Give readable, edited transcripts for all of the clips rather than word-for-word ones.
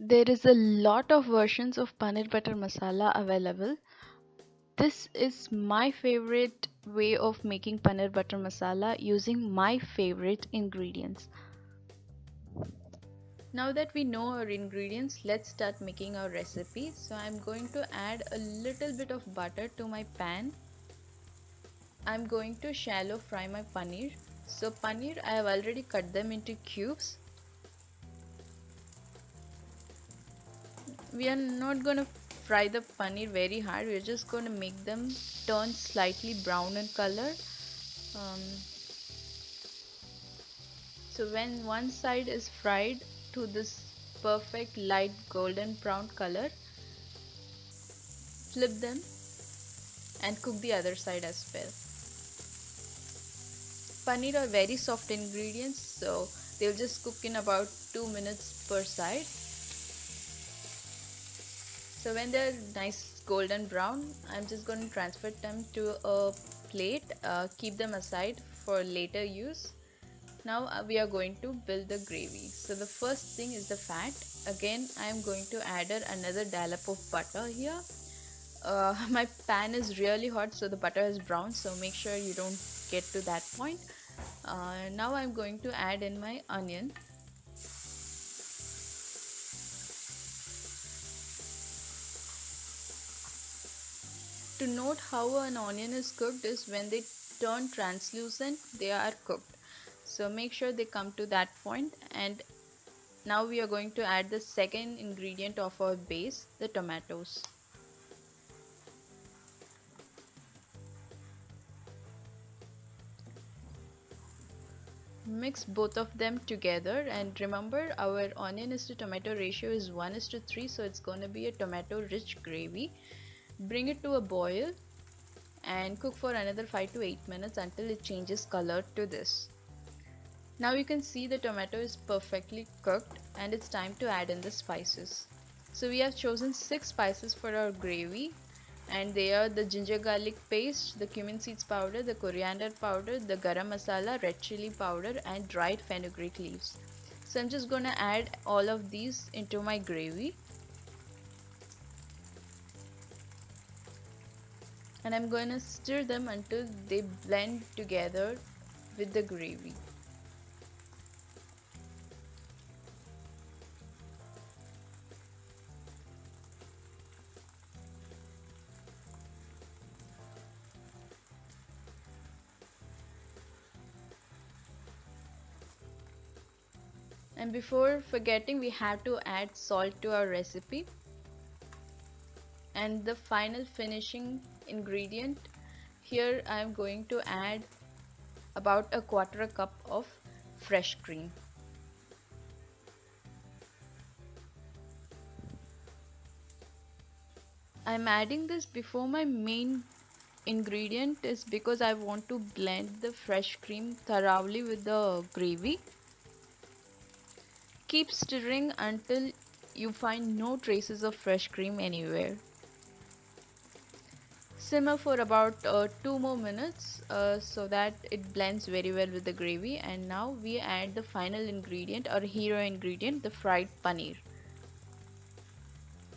There is a lot of versions of paneer butter masala available. This is my favorite way of making paneer butter masala using my favorite ingredients. Now that we know our ingredients, let's start making our recipe. So I'm going to add a little bit of butter to my pan. I'm going to shallow fry my paneer. So paneer, I have already cut them into cubes. We are not going to fry the paneer very hard. We're just going to make them turn slightly brown in color. Um, so when one side is fried to this perfect light golden brown color, flip them and cook the other side as well. Paneer are very soft ingredients, so they'll just cook in about 2 minutes per side. So when they're nice golden brown, I'm just going to transfer them to a plate, keep them aside for later use. Now we are going to build the gravy. So the first thing is the fat. Again, I am going to add another dollop of butter here. My pan is really hot, so the butter is brown, so make sure you don't get to that point. Now I'm going to add in my onion. To note how an onion is cooked is when they turn translucent, they are cooked. So make sure they come to that point. And now we are going to add the second ingredient of our base, the tomatoes. Mix both of them together, and remember our onion is to tomato ratio is 1:3, so it's going to be a tomato rich gravy. Bring it to a boil and cook for another 5 to 8 minutes until it changes color to this. Now you can see the tomato is perfectly cooked and it's time to add in the spices. So we have chosen 6 spices for our gravy, and they are the ginger garlic paste, the cumin seeds powder, the coriander powder, the garam masala, red chili powder, and dried fenugreek leaves. So I'm just gonna add all of these into my gravy, and I'm gonna stir them until they blend together with the gravy. And before forgetting, we have to add salt to our recipe. And the final finishing ingredient, here I am going to add about a quarter a cup of fresh cream. I'm adding this before my main ingredient is because I want to blend the fresh cream thoroughly with the gravy. Keep stirring until you find no traces of fresh cream anywhere. Simmer for about 2 more minutes so that it blends very well with the gravy. And now we add the final ingredient or hero ingredient, the fried paneer.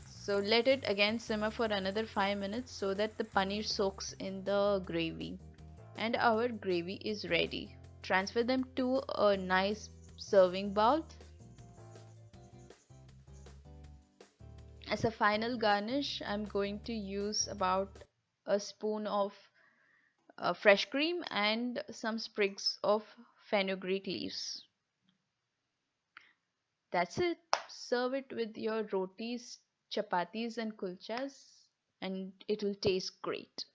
So let it again simmer for another 5 minutes so that the paneer soaks in the gravy. And our gravy is ready. Transfer them to a nice serving bowl. As a final garnish, I'm going to use about a spoon of fresh cream and some sprigs of fenugreek leaves. That's it. Serve it with your rotis, chapatis, and kulchas, and it will taste great.